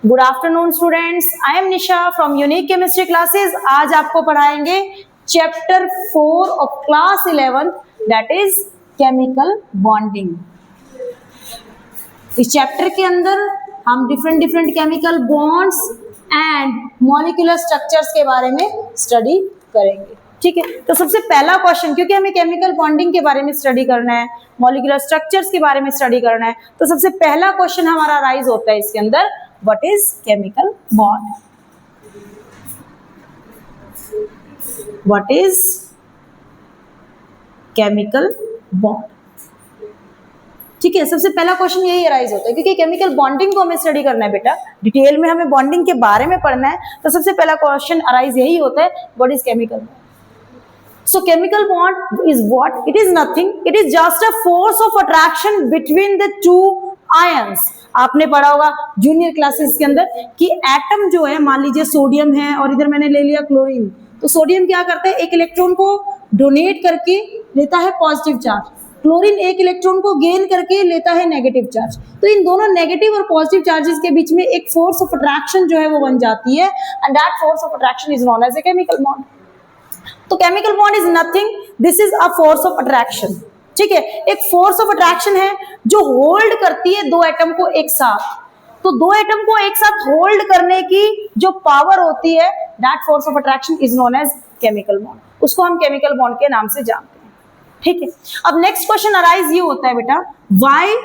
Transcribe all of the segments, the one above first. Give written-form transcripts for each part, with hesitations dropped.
Good afternoon students, I am Nisha from unique chemistry classes. आज आपको पढ़ाएंगे chapter 4 of class 11 that is chemical bonding. इस chapter के अंदर हम different chemical bonds and molecular structures के बारे में स्टडी करेंगे। ठीक है, तो सबसे पहला क्वेश्चन, क्योंकि हमें केमिकल बॉन्डिंग के बारे में स्टडी करना है, मॉलिक्यूलर स्ट्रक्चर्स के बारे में स्टडी करना है, तो सबसे पहला क्वेश्चन हमारा राइज होता है इसके अंदर, what is chemical bond? What is chemical bond? ठीक है, सबसे पहला क्वेश्चन यही अराइज होता है, क्योंकि केमिकल बॉन्डिंग को हमें स्टडी करना है बेटा, डिटेल में हमें बॉन्डिंग के बारे में पढ़ना है, तो सबसे पहला क्वेश्चन अराइज यही होता है, what is chemical bond? So chemical bond is what? It is nothing. It is just a force of attraction between the two ions. आपने पढ़ा होगा जूनियर क्लासेस के अंदर कि एटम जो है, मान लीजिए सोडियम है और इधर मैंने ले लिया क्लोरीन, तो सोडियम क्या करता है, एक इलेक्ट्रॉन को डोनेट करके लेता है पॉजिटिव चार्ज, क्लोरीन एक इलेक्ट्रॉन को गेन करके लेता है नेगेटिव चार्ज। तो इन दोनों नेगेटिव और पॉजिटिव चार्जेस के बीच में एक फोर्स ऑफ अट्रैक्शन जो है वो बन जाती है, and that force of attraction is known as a chemical bond. तो chemical bond is nothing, this is a force of attraction. ठीक है, एक फोर्स ऑफ अट्रैक्शन है जो होल्ड करती है दो एटम को एक साथ। तो दो एटम को एक साथ होल्ड करने की जो पावर होती है, that force of attraction is known as chemical bond. उसको हम केमिकल बॉन्ड के नाम से जानते हैं। ठीक है, अब नेक्स्ट क्वेश्चन अराइज ये होता है बेटा, why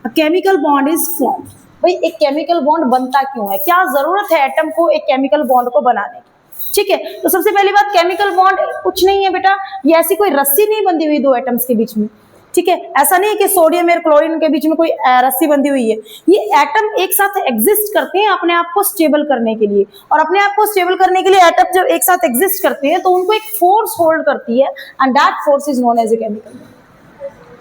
a chemical bond is formed? भाई एक केमिकल बॉन्ड बनता क्यों है, क्या जरूरत है एटम को एक केमिकल बॉन्ड को बनाने की? ठीक है, तो सबसे पहली बात, केमिकल बॉन्ड कुछ नहीं है बेटा, ये ऐसी कोई रस्सी नहीं बंधी हुई दो एटम्स के बीच में। ठीक है, ऐसा नहीं है कि सोडियम और क्लोरीन के बीच में कोई रस्सी बंधी हुई है। ये एटम एक साथ एग्जिस्ट करते हैं अपने आप को स्टेबल करने के लिए, और अपने आप को स्टेबल करने के लिए एटम जब एक साथ एग्जिस्ट करते हैं तो उनको एक फोर्स होल्ड करती है, and that force is known as a chemical bond.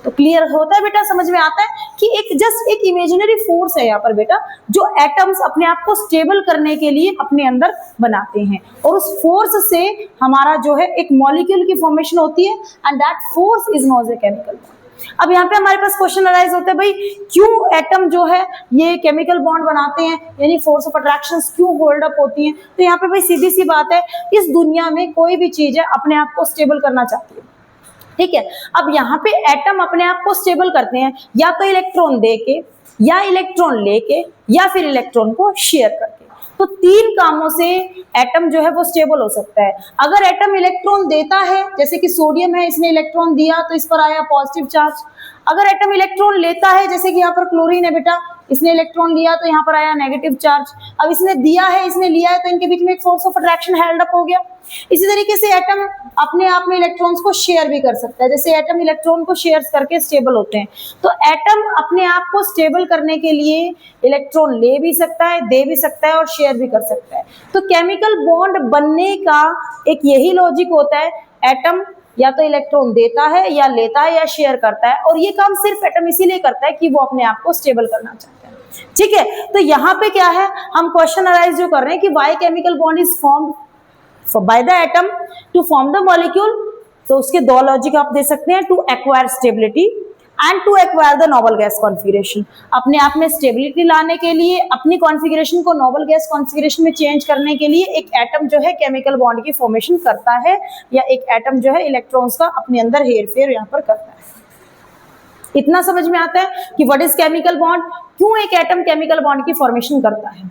तो क्लियर होता है बेटा, समझ में आता है कि एक जस्ट एक इमेजिनरी फोर्स है यहाँ पर बेटा, जो एटम्स अपने आप को स्टेबल करने के लिए अपने अंदर बनाते हैं, और उस फोर्स से हमारा जो है एक मॉलिक्यूल की फॉर्मेशन होती है, and that force is known as a chemical bond. अब यहाँ पे हमारे पास क्वेश्चन अराइज होता है, भाई क्यों एटम जो है ये केमिकल बॉन्ड बनाते हैं, यानी फोर्स ऑफ अट्रैक्शन क्यों होल्ड अप होती है? तो यहाँ पे भाई सीधी सी बात है, इस दुनिया में कोई भी चीज है अपने आप को स्टेबल करना चाहती है। ठीक है, अब यहाँ पे एटम अपने आप को स्टेबल करते हैं या तो इलेक्ट्रॉन देके, या इलेक्ट्रॉन लेके, या फिर इलेक्ट्रॉन को शेयर करके। तो तीन कामों से एटम जो है वो स्टेबल हो सकता है। अगर एटम इलेक्ट्रॉन देता है, जैसे कि सोडियम है, इसने इलेक्ट्रॉन दिया तो इस पर आया पॉजिटिव चार्ज। अगर एटम इलेक्ट्रॉन लेता है, जैसे कि यहाँ पर क्लोरीन है बेटा, इसने इलेक्ट्रॉन लिया तो यहाँ पर आया नेगेटिव चार्ज। अब इसने दिया है, इसने लिया है, तो इनके बीच में एक force of attraction held up हो गया। इसी तरीके से एटम अपने आप में इलेक्ट्रॉन्स को शेयर भी कर सकता है, जैसे एटम इलेक्ट्रॉन को शेयर करके स्टेबल होते हैं। तो एटम अपने आप को स्टेबल करने के लिए इलेक्ट्रॉन ले भी सकता है, दे भी सकता है, और शेयर भी कर सकता है। तो केमिकल बॉन्ड बनने का एक यही लॉजिक होता है, एटम या तो इलेक्ट्रॉन देता है, या लेता है, या शेयर करता है, और ये काम सिर्फ एटम इसीलिए करता है कि वो अपने आप को स्टेबल करना चाहता है। ठीक है, तो यहाँ पे क्या है, हम क्वेश्चन अराइज जो कर रहे हैं कि why chemical bond is formed by the atom to form the molecule. तो उसके दो लॉजिक आप दे सकते हैं, to acquire stability and to acquire the noble gas configuration. अपने आप में स्टेबिलिटी लाने के लिए, अपनी कॉन्फ़िगरेशन को नोबल गैस कॉन्फ़िगरेशन में चेंज करने के लिए एक एटम जो है केमिकल बॉन्ड की फॉर्मेशन करता है, या एक एटम जो है इलेक्ट्रॉन्स का अपने अंदर हेरफेर यहाँ पर करता है। इतना समझ में आता है कि व्हाट इज केमिकल बॉन्ड, क्यों एक एटम केमिकल बॉन्ड की फॉर्मेशन करता है।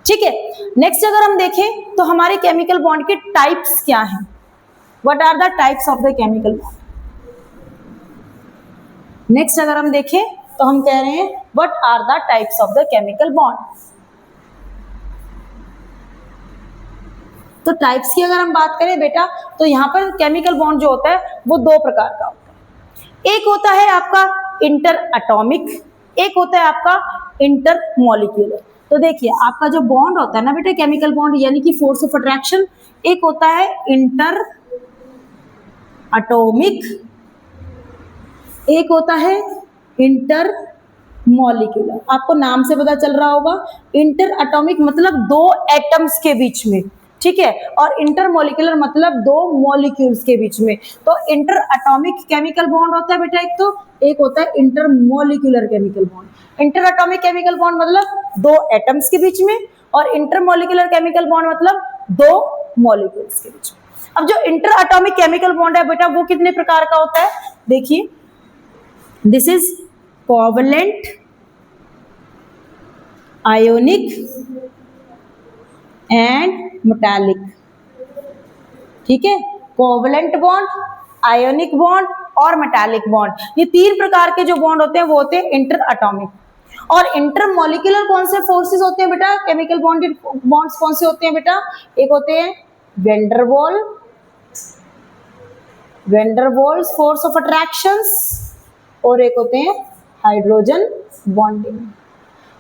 ठीक है, नेक्स्ट अगर हम देखें तो हमारे केमिकल बॉन्ड के टाइप्स क्या हैं, what are the types of the chemical bond. Next अगर हम देखें तो हम कह रहे हैं, what are the types of the chemical bond. तो टाइप्स की अगर हम बात करें बेटा, तो यहाँ पर केमिकल बॉन्ड जो होता है वो दो प्रकार का होता है। एक होता है आपका इंटर एटॉमिक, एक होता है आपका इंटर मॉलिक्यूलर। तो देखिए, आपका जो बॉन्ड होता है ना बेटा, केमिकल बॉन्ड यानी कि फोर्स ऑफ अट्रैक्शन, एक होता है इंटर एटॉमिक, एक होता है इंटर मॉलिक्यूलर। आपको नाम से पता चल रहा होगा, इंटर एटॉमिक मतलब दो एटम्स के बीच में, ठीक है, और इंटरमोलिकुलर मतलब दो मॉलिक्यूल्स के बीच में। तो इंटर एटॉमिक केमिकल बॉन्ड होता है बेटा एक, तो एक होता है intermolecular chemical bond. Inter atomic chemical bond मतलब दो एटम्स के बीच में, और इंटरमोलिकुलर केमिकल बॉन्ड मतलब दो मॉलिक्यूल्स के बीच में। अब जो इंटर एटॉमिक केमिकल बॉन्ड है बेटा वो कितने प्रकार का होता है, देखिए, this is covalent, ionic and metallic. ठीक है, कोवलेंट बॉन्ड, आयोनिक बॉन्ड और मेटालिक बॉन्ड, ये तीन प्रकार के जो बॉन्ड होते हैं वो होते हैं इंटर एटॉमिक। और इंटरमोलिकुलर कौन से फोर्सेस होते हैं बेटा, केमिकल बॉन्डेड बॉन्ड्स कौन से होते हैं बेटा, एक होते हैं वेंडरवॉल्स फोर्स ऑफ अट्रैक्शंस, और एक होते हैं हाइड्रोजन बॉन्डिंग।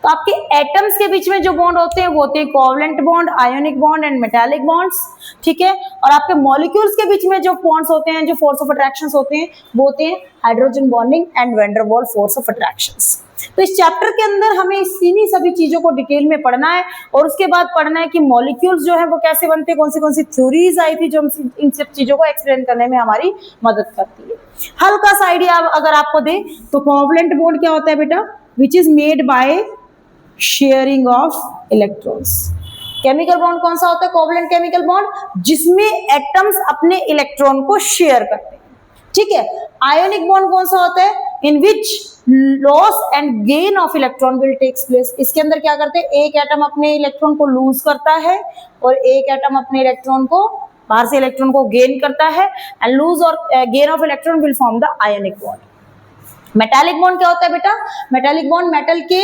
तो आपके एटम्स के बीच में जो बॉन्ड होते हैं वो होते हैं covalent bond, ionic bond and metallic bonds. ठीक है, और आपके मॉलिक्यूल्स के बीच में जो बॉन्ड्स होते हैं, जो फोर्स ऑफ अट्रैक्शंस होते हैं वो होते हैं hydrogen bonding and van der Waals force of attractions. तो इस चैप्टर के अंदर हमें इन्हीं सभी चीजों को डिटेल में पढ़ना है, और उसके बाद पढ़ना है कि मॉलिक्यूल्स जो है वो कैसे बनते हैं, कौन सी थ्योरीज आई थी जो इन सब चीजों को एक्सप्लेन करने में हमारी मदद करती है। हल्का सा आइडिया अगर आपको दे तो कोवलेंट बॉन्ड क्या होता है बेटा, which is made by sharing of electrons. Chemical bond कौन सा होता है, कोवलेंट केमिकल बॉन्ड, जिसमें एटम्स अपने इलेक्ट्रॉन को शेयर करते हैं। ठीक है, आयोनिक बॉन्ड कौन सा होता है, in which loss and gain of electron will takes place. इसके अंदर क्या करते हैं, एक एटम अपने इलेक्ट्रॉन को लूज करता है और एक एटम अपने इलेक्ट्रॉन को, बाहर से इलेक्ट्रॉन को गेन करता है, एंड लूज और gain of electron will form the ionic bond. Metallic bond क्या होता है बेटा, मेटालिक बॉन्ड मेटल के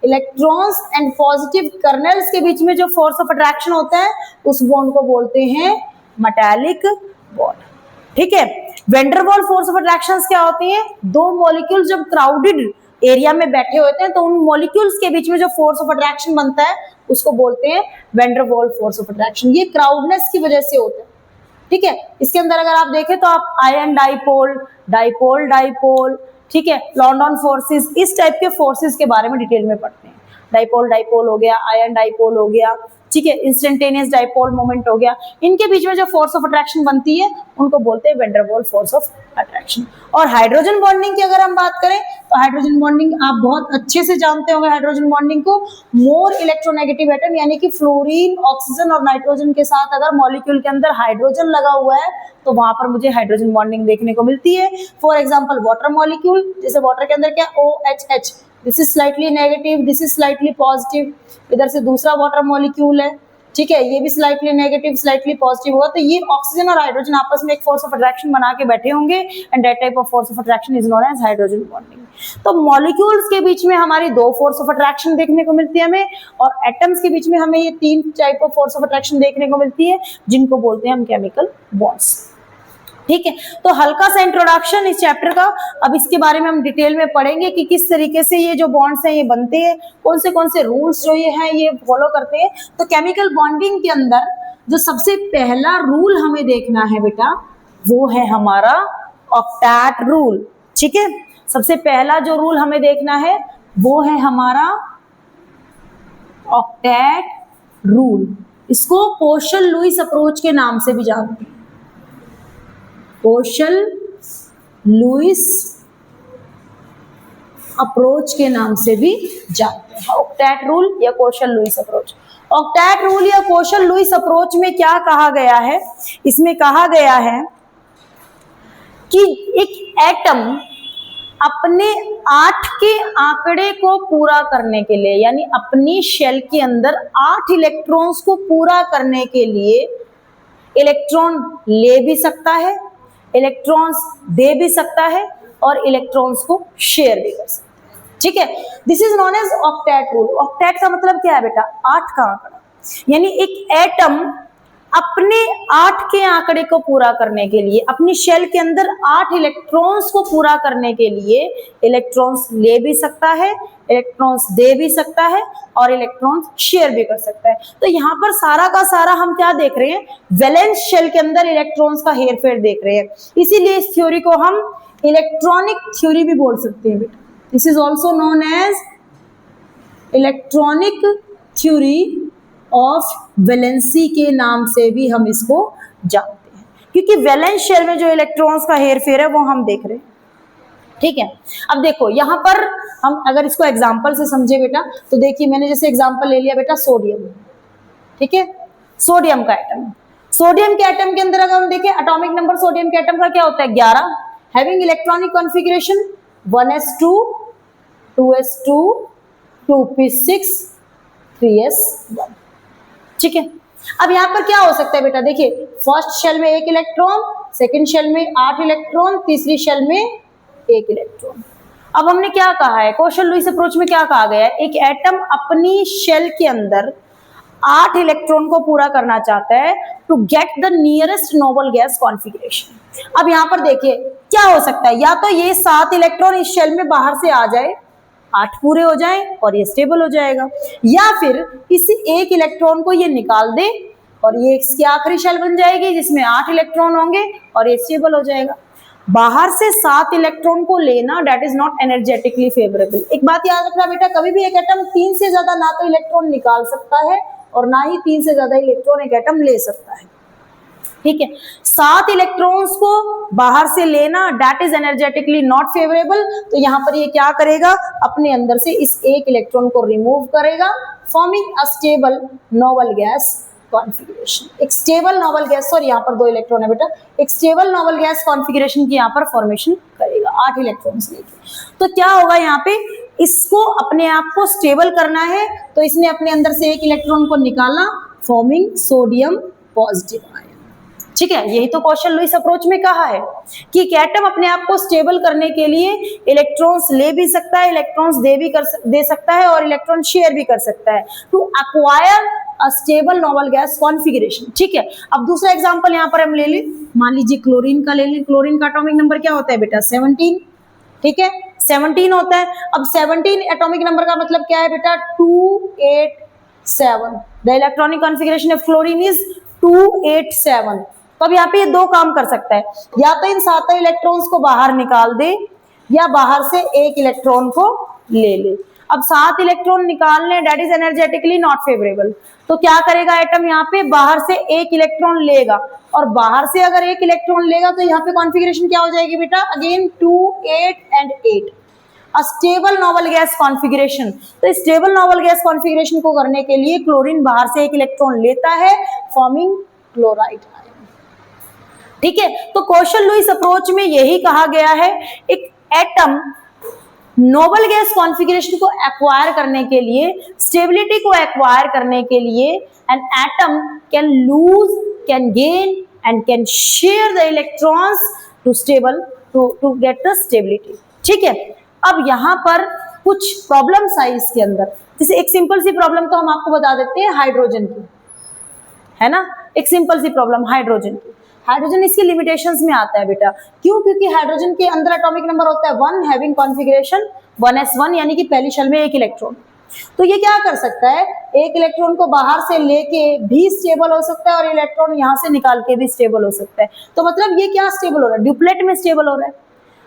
इलेक्ट्रॉन्स एंड पॉजिटिव कर्नल्स के बीच में जो फोर्स ऑफ अट्रैक्शन होता है उस बॉन्ड को बोलते हैं मेटालिक बॉन्ड। ठीक है, van der Waals force of attraction क्या होती है, दो मॉलिक्यूल जब क्राउडेड एरिया में बैठे होते हैं तो उन मॉलिक्यूल्स के बीच में जो फोर्स ऑफ अट्रैक्शन बनता है उसको बोलते हैं van der Waals force of attraction. ये क्राउडनेस की वजह से होता है। ठीक है, इसके अंदर अगर आप देखें तो आप आयन डाइपोल, डाइपोल डाइपोल, ठीक है, लॉन्डन फोर्सेस, इस टाइप के फोर्सेस के बारे में डिटेल में पढ़ते हैं। डाइपोल डाइपोल हो गया, आयन डाइपोल हो गया, ठीक है, इंस्टेंटेनियस डाइपोल मोमेंट हो गया, इनके बीच में जो फोर्स ऑफ अट्रैक्शन बनती है उनको बोलते हैं van der Waals force of attraction. और हाइड्रोजन बॉन्डिंग की अगर हम बात करें तो हाइड्रोजन बॉन्डिंग आप बहुत अच्छे से जानते होंगे। हाइड्रोजन बॉन्डिंग को मोर इलेक्ट्रोनेगेटिव एटम यानी कि फ्लोरीन, ऑक्सीजन और नाइट्रोजन के साथ अगर मॉलिक्यूल के अंदर हाइड्रोजन लगा हुआ है तो वहां पर मुझे हाइड्रोजन बॉन्डिंग देखने को मिलती है। फॉर एग्जाम्पल वाटर मॉलिक्यूल, जैसे वाटर के अंदर क्या OHH, this is slightly negative, this is slightly positive, इधर से दूसरा वाटर मॉलिक्यूल है, ठीक है, ये भी स्लाइटली नेगेटिव स्लाइटली पॉजिटिव होगा, तो ये ऑक्सीजन और हाइड्रोजन आपस में एक फोर्स ऑफ अट्रैक्शन बना के बैठे होंगे, and that type of force of attraction is known as hydrogen bonding. तो मॉलिक्यूल्स के बीच में हमारी दो फोर्स ऑफ अट्रैक्शन देखने को मिलती है हमें, और एटम्स के बीच में हमें ये तीन type of force of attraction देखने को मिलती है, जिनको बोलते हैं हम केमिकल बॉन्ड्स। ठीक है, तो हल्का सा इंट्रोडक्शन इस चैप्टर का। अब इसके बारे में हम डिटेल में पढ़ेंगे कि किस तरीके से ये जो बॉन्ड्स हैं ये बनते हैं, कौन से रूल्स जो ये हैं ये फॉलो करते हैं। तो केमिकल बॉन्डिंग के अंदर जो सबसे पहला रूल हमें देखना है बेटा वो है हमारा ऑक्टेट रूल। ठीक है, सबसे पहला जो रूल हमें देखना है वो है हमारा ऑक्टेट रूल। इसको कोशल-लुईस अप्रोच के नाम से भी जानते हैं, कोशल-लुईस अप्रोच के नाम से भी जानते हैं, ऑक्टेट रूल या कोशल-लुईस अप्रोच। ऑक्टेट रूल या कोशल-लुईस अप्रोच में क्या कहा गया है, इसमें कहा गया है कि एक एटम अपने 8 के आंकड़े को पूरा करने के लिए, यानी अपनी शेल के अंदर 8 इलेक्ट्रॉन्स को पूरा करने के लिए इलेक्ट्रॉन ले भी सकता है, इलेक्ट्रॉन्स दे भी सकता है और इलेक्ट्रॉन्स को शेयर भी कर सकता है। ठीक है, this is known as octet rule. Octet का मतलब क्या है बेटा, 8 का आंकड़ा, यानी एक एटम अपने 8 के आंकड़े को पूरा करने के लिए, अपनी शेल के अंदर 8 इलेक्ट्रॉन्स को पूरा करने के लिए इलेक्ट्रॉन्स ले भी सकता है, इलेक्ट्रॉन्स दे भी सकता है और इलेक्ट्रॉन्स शेयर भी कर सकता है। तो यहाँ पर सारा का सारा हम क्या देख रहे हैं, वैलेंस शेल के अंदर इलेक्ट्रॉन्स का हेरफेर देख रहे हैं। इसीलिए इस थ्योरी को हम इलेक्ट्रॉनिक थ्योरी भी बोल सकते हैं बेटा। This is also known as electronic theory of valency के नाम से भी हम इसको जानते हैं, क्योंकि वैलेंस शेल में जो इलेक्ट्रॉन्स का हेरफेर है वो हम देख रहे हैं। ठीक है, अब देखो यहां पर हम अगर इसको एग्जांपल से समझे बेटा, तो देखिए मैंने जैसे एग्जांपल ले लिया बेटा सोडियम, ठीक है, सोडियम का एटम। सोडियम के एटम के अंदर अगर हम देखें, एटॉमिक नंबर सोडियम के एटम का क्या होता है 11, having electronic configuration 1s2 2s2 2p6 3s1। ठीक है, अब यहां पर क्या हो सकता है बेटा, देखिए फर्स्ट शेल में 1 इलेक्ट्रॉन, सेकंड शेल में 8 इलेक्ट्रॉन, तीसरी शेल में 1 इलेक्ट्रॉन। अब हमने क्या कहा है, क्वेश्चन लुईस अप्रोच में क्या कहा गया है, एक एटम अपनी शेल के अंदर 8 इलेक्ट्रॉन को पूरा करना चाहता है to get the nearest noble gas configuration. अब यहां पर देखिए क्या हो सकता है, या तो ये 7 इलेक्ट्रॉन इस शेल में बाहर से आ जाए, 8 पूरे हो जाए और ये स्टेबल हो जाएगा, या फिर इस 1 इलेक्ट्रॉन को ये निकाल दे और ये इसकी आखिरी शेल बन जाएगी जिसमें 8 इलेक्ट्रॉन होंगे और ये स्टेबल हो जाएगा। बाहर से 7 इलेक्ट्रॉन को लेना that is not energetically favourable. एक बात याद रखना बेटा, कभी भी एक एटम 3 से ज्यादा ना तो इलेक्ट्रॉन निकाल सकता है और ना ही 3 से ज्यादा इलेक्ट्रॉन एक एटम ले सकता है। ठीक है, 7 इलेक्ट्रॉन्स को बाहर से लेना that is energetically not favourable. तो यहां पर ये क्या करेगा, अपने अंदर से इस 1 इलेक्ट्रॉन को रिमूव करेगा, forming a stable noble gas configuration. एक स्टेबल नोबल गैस, और यहाँ पर 2 इलेक्ट्रॉन है बेटा, एक स्टेबल नोबल गैस कॉन्फ़िगरेशन की यहाँ पर फॉर्मेशन करेगा 8 इलेक्ट्रॉन्स लेके। तो क्या होगा यहाँ पे, इसको अपने आप को स्टेबल करना है तो इसने अपने अंदर से 1 इलेक्ट्रॉन को निकाला, फॉर्मिंग सोडियम पॉजिटिव आयन। ठीक है, यही तो क्वेश्चन लुईस अप्रोच में कहा है कि एक एटम अपने आप को स्टेबल करने के लिए इलेक्ट्रॉन्स ले भी सकता है, इलेक्ट्रॉन्स दे सकता है और इलेक्ट्रॉन शेयर भी कर सकता है to acquire a stable noble gas configuration. ठीक है, अब दूसरा एग्जांपल यहाँ पर हम ले लें, मान लीजिए क्लोरीन का ले लें। क्लोरीन का एटॉमिक नंबर क्या होता है बेटा 17। ठीक है, 17 होता है। अब 17 एटॉमिक नंबर का मतलब क्या है बेटा 287। The electronic configuration of chlorine is 287। तो अब यहाँ पे ये 2 काम कर सकता है, या तो इन 7 इलेक्ट्रॉन्स को बाहर निकाल दे या बाहर से 1 इलेक्ट्रॉन को ले ले। अब 7 इलेक्ट्रॉन निकालने that is energetically not favourable. तो क्या करेगा एटम, यहाँ पे बाहर से 1 इलेक्ट्रॉन लेगा, और बाहर से अगर 1 इलेक्ट्रॉन लेगा तो यहाँ पे कॉन्फ़िगरेशन क्या हो जाएगी बेटा, again 2 8 and 8, a stable noble gas configuration. तो स्टेबल नोबल गैस कॉन्फ़िगरेशन को करने के लिए क्लोरीन बाहर से 1 इलेक्ट्रॉन लेता है, फॉर्मिंग क्लोराइड आयन। ठीक है, तो क्वेश्चन लुईस अप्रोच में यही कहा गया है, एक एटम नोबल गैस कॉन्फ़िगरेशन को एक्वायर करने के लिए, स्टेबिलिटी को एक्वायर करने के लिए, an atom can lose, can gain and can share the electrons to stable to get the stability. ठीक है, अब यहाँ पर कुछ प्रॉब्लम्स आई इसके अंदर, जैसे एक सिंपल सी प्रॉब्लम तो हम आपको बता देते हैं हाइड्रोजन की, है ना, एक सिंपल सी प्रॉब्लम हाइड्रोजन की। हाइड्रोजन इसकी लिमिटेशंस में आता है बेटा, क्यों, क्योंकि हाइड्रोजन के अंदर एटॉमिक नंबर होता है 1, हैविंग कॉन्फ़िगरेशन 1s1, यानी कि पहली शेल में 1 इलेक्ट्रॉन। तो ये क्या कर सकता है, 1 इलेक्ट्रॉन को बाहर से लेके भी स्टेबल हो सकता है और इलेक्ट्रॉन यहाँ से निकाल के भी स्टेबल हो सकता है। तो मतलब ये क्या स्टेबल हो रहा है, ड्यूप्लेट में स्टेबल हो रहा है।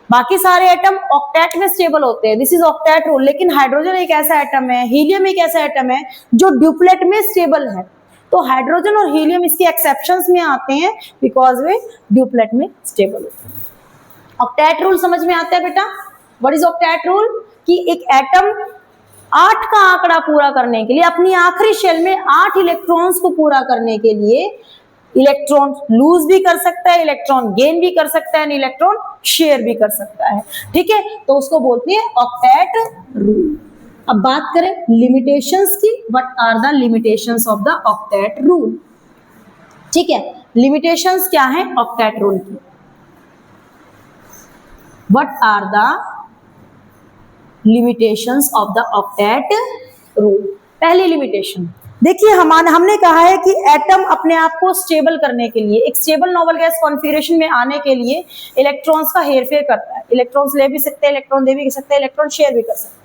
बाकी सारे एटम ऑक्टेट में स्टेबल होते हैं, दिस इज ऑक्टेट रूल, लेकिन हाइड्रोजन एक ऐसा एटम है, हीलियम एक ऐसा एटम है जो ड्यूप्लेट में स्टेबल है। तो हाइड्रोजन और हीलियम इसके एक्सेप्शंस में आते हैं बिकॉज वे ड्यूप्लेट में स्टेबल होते हैं। ऑक्टेट रूल समझ में आता है बेटा, व्हाट इज ऑक्टेट रूल, कि एक एटम 8 का आंकड़ा पूरा करने के लिए, अपनी आखिरी शेल में 8 इलेक्ट्रॉन्स को पूरा करने के लिए इलेक्ट्रॉन लूज भी कर सकता है, इलेक्ट्रॉन गेन भी कर सकता है, इलेक्ट्रॉन शेयर भी कर सकता है। ठीक है, तो उसको बोलते हैं ऑक्टेट रूल। अब बात करें लिमिटेशंस की, what are the limitations of the octet rule. ठीक है, लिमिटेशंस क्या है ऑक्टेट रूल की, what are the limitations of the octet rule. पहली लिमिटेशन देखिए, हमने कहा है कि एटम अपने आप को स्टेबल करने के लिए, एक स्टेबल नोबल गैस कॉन्फ़िगरेशन में आने के लिए इलेक्ट्रॉन्स का हेरफेर करता है। इलेक्ट्रॉन्स ले भी सकते हैं, इलेक्ट्रॉन दे भी सकते हैं, इलेक्ट्रॉन शेयर भी कर सकते हैं।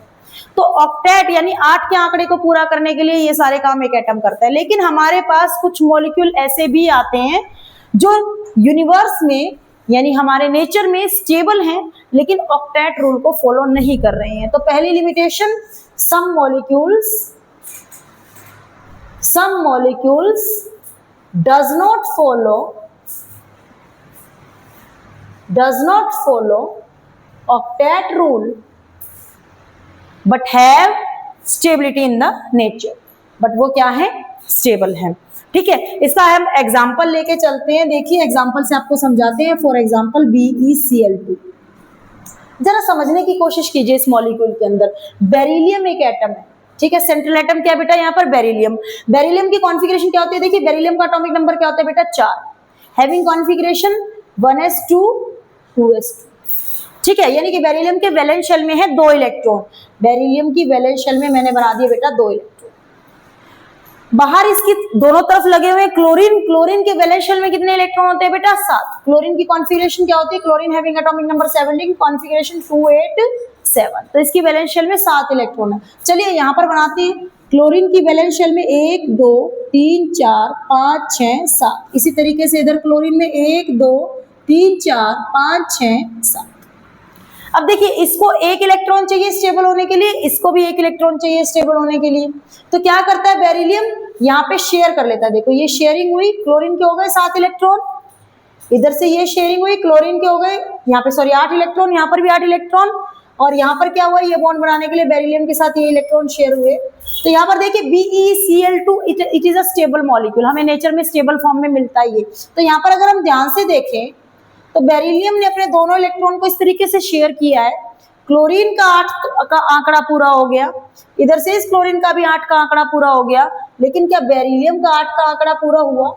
तो ऑक्टेट यानी 8 के आंकड़े को पूरा करने के लिए ये सारे काम एक एटम करता है। लेकिन हमारे पास कुछ मॉलिक्यूल ऐसे भी आते हैं जो यूनिवर्स में यानी हमारे नेचर में स्टेबल हैं, लेकिन ऑक्टेट रूल को फॉलो नहीं कर रहे हैं। तो पहली limitation, some molecules does not follow octet rule but have stability in the nature, but वो क्या है, स्टेबल है। ठीक है, इसका हम एग्जाम्पल लेके चलते हैं। देखिए एग्जाम्पल से आपको समझाते हैं। फॉर एग्जाम्पल BeCl2, जरा समझने की कोशिश कीजिए। इस मॉलिक्यूल के अंदर बेरिलियम एक एटम है, ठीक है, सेंट्रल एटम क्या बेटा यहाँ पर, बेरिलियम। बेरिलियम की कॉन्फ़िगरेशन क्या होती है, देखिए बेरिलियम का एटॉमिक नंबर क्या होता है बेटा, 4, हैविंग कॉन्फ़िगरेशन 1s2 2s2। ठीक है, यानी कि बेरिलियम के वैलेंस शेल में है 2 इलेक्ट्रॉन। बेरिलियम की वैलेंस शेल में मैंने बना दिया बेटा 2 इलेक्ट्रॉन। बाहर इसकी दोनों तरफ लगे हुए क्लोरीन। क्लोरीन के वैलेंस शेल में कितने इलेक्ट्रॉन होते हैं बेटा, 7। क्लोरीन की कॉन्फ़िगरेशन क्या होती है, chlorine having atomic number 17, configuration 287। तो इसकी वैलेंस शेल में 7 इलेक्ट्रॉन है। चलिए यहाँ पर बनाते हैं। क्लोरीन की वैलेंस शेल में 1 2 3 4 5 6 7। इसी तरीके से इधर क्लोरीन में 1 2 3 4 5 6 7। अब देखिए इसको 1 इलेक्ट्रॉन चाहिए स्टेबल होने के लिए, इसको भी 1 इलेक्ट्रॉन चाहिए स्टेबल होने के लिए। तो क्या करता है बेरिलियम, यहाँ पे शेयर कर लेता है। देखो ये शेयरिंग हुई, क्लोरीन के हो गए 7 इलेक्ट्रॉन, इधर से ये शेयरिंग हुई, क्लोरीन के हो गए यहाँ पे 8 इलेक्ट्रॉन, यहाँ पर भी 8 इलेक्ट्रॉन, और यहाँ पर क्या हुआ, ये बॉन्ड बनाने के लिए बेरिलियम के साथ ये इलेक्ट्रॉन शेयर हुए। तो यहाँ पर देखिए BeCl2 it is a stable molecule, हमें नेचर में स्टेबल फॉर्म में मिलता है ये। तो यहाँ पर अगर हम ध्यान से देखें तो बेरिलियम ने अपने दोनों इलेक्ट्रॉन को इस तरीके से शेयर किया है। क्लोरीन का 8 का आंकड़ा पूरा हो गया, इधर से इस क्लोरीन का भी 8 का आंकड़ा पूरा हो गया, लेकिन क्या बेरिलियम का 8 का आंकड़ा पूरा हुआ?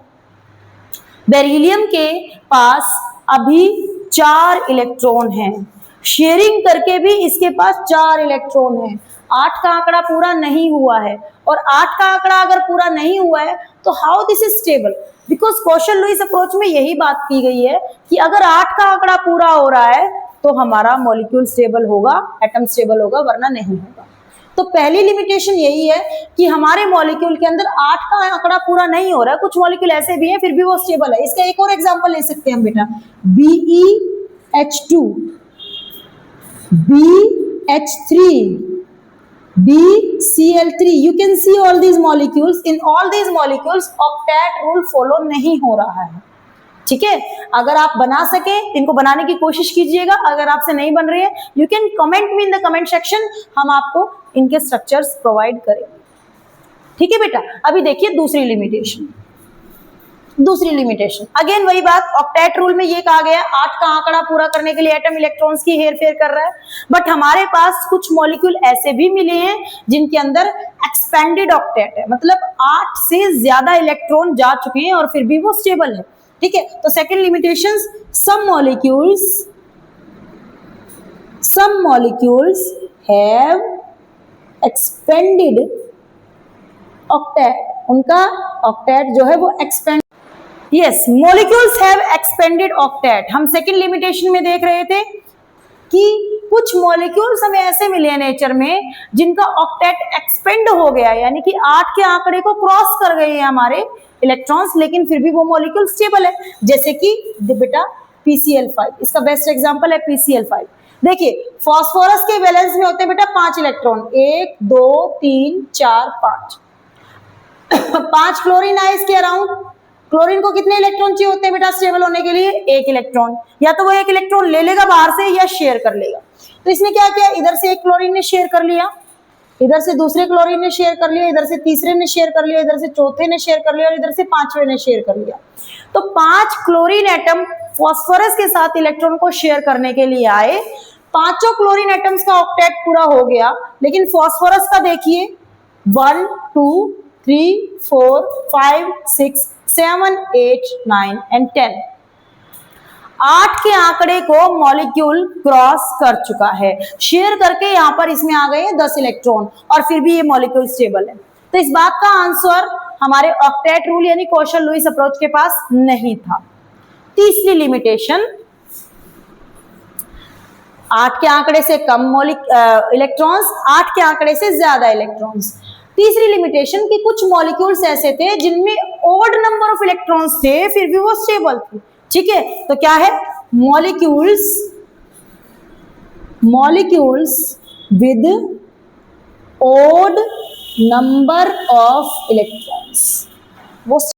बेरिलियम के पास अभी 4 इलेक्ट्रॉन हैं, शेयरिंग करके भी इसके पास 4 इलेक्ट्रॉन हैं। 8 का आंकड़ा पूरा नहीं हुआ है, और 8 का आंकड़ा अगर पूरा नहीं हुआ है तो how this is stable? Because Kossel Lewis approach में यही बात की गई है कि अगर 8 का आंकड़ा पूरा हो रहा है तो हमारा मॉलिक्यूल स्टेबल होगा, एटम स्टेबल होगा, वरना नहीं होगा। तो पहली लिमिटेशन यही है कि हमारे मॉलिक्यूल के अंदर 8 का आंकड़ा पूरा नहीं हो रहा है। कुछ मॉलिक्यूल ऐसे भी हैं फिर भी वो स्टेबल है। इसका एक और एग्जांपल ले सकते हैं हम बेटा, BeH2, BH3, BCl3, you can see all these molecules, in all these molecules octet rule follow नहीं हो रहा है। ठीक है, अगर आप बना सके इनको बनाने की कोशिश कीजिएगा, अगर आपसे नहीं बन रही है you can comment me in the comment section, हम आपको इनके स्ट्रक्चर्स प्रोवाइड करेंगे। ठीक है बेटा, अभी देखिए दूसरी लिमिटेशन। दूसरी लिमिटेशन अगेन वही बात, ऑक्टेट रूल में ये कहा गया 8 का आंकड़ा पूरा करने के लिए एटम इलेक्ट्रॉन्स की हेरफेर कर रहा है, बट हमारे पास कुछ मॉलिक्यूल ऐसे भी मिले हैं जिनके अंदर एक्सपेंडेड ऑक्टेट है, मतलब 8 से ज्यादा इलेक्ट्रॉन जा चुके हैं और फिर भी वो स्टेबल है। ठीक है, तो second limitation, some molecules have expanded octet, उनका ऑक्टेट जो है वो expand, yes molecules have expanded octet. हम सेकंड लिमिटेशन में देख रहे थे कि कुछ मॉलिक्यूल्स हमें ऐसे मिले हैं नेचर में जिनका ऑक्टेट एक्सपेंड हो गया, यानी कि 8 के आंकड़े को क्रॉस कर गए हैं हमारे इलेक्ट्रॉन्स, लेकिन फिर भी वो मॉलिक्यूल स्टेबल है, जैसे कि बेटा PCl5, इसका बेस्ट एग्जांपल है PCl5। देखिए फास्फोरस के वैलेंस में होते हैं बेटा 5 इलेक्ट्रॉन, 1 2 3 4 5 5 क्लोरीन है इसके अराउंड। क्लोरीन को कितने इलेक्ट्रॉन चाहिए होते हैं बेटा स्टेबल होने के लिए? 1 इलेक्ट्रॉन, या तो वो 1 इलेक्ट्रॉन ले लेगा बाहर से या शेयर कर लेगा। तो इसने क्या किया, इधर से एक क्लोरीन ने शेयर कर लिया, इधर से दूसरे क्लोरीन ने शेयर कर लिया, इधर से तीसरे ने शेयर कर लिया, इधर से चौथे ने शेयर कर लिया, और इधर से 5वें ने शेयर कर लिया। तो 5 क्लोरीन एटम फास्फोरस के साथ इलेक्ट्रॉन को शेयर करने के लिए आए। 5 क्लोरीन एटम्स का ऑक्टेट पूरा हो गया, लेकिन फास्फोरस का देखिए 1 2 3 4 5 6 7 8 9 and 10, 8 के आंकड़े को मॉलिक्यूल क्रॉस कर चुका है, शेयर करके यहाँ पर इसमें आ गए 10 इलेक्ट्रॉन, और फिर भी ये मॉलिक्यूल स्टेबल है। तो इस बात का आंसर हमारे ऑक्टेट रूल यानी कोशल-लुईस अप्रोच के पास नहीं था। तीसरी लिमिटेशन, 8 के आंकड़े से कम इलेक्ट्रॉन्स, 8 के आंकड़े से ज्यादा इलेक्ट्रॉन्स। तीसरी लिमिटेशन कि कुछ मॉलिक्यूल्स ऐसे थे जिनमें ऑड नंबर ऑफ इलेक्ट्रॉन्स थे फिर भी वो स्टेबल थे। ठीक है, तो क्या है, molecules with odd number of electrons, वो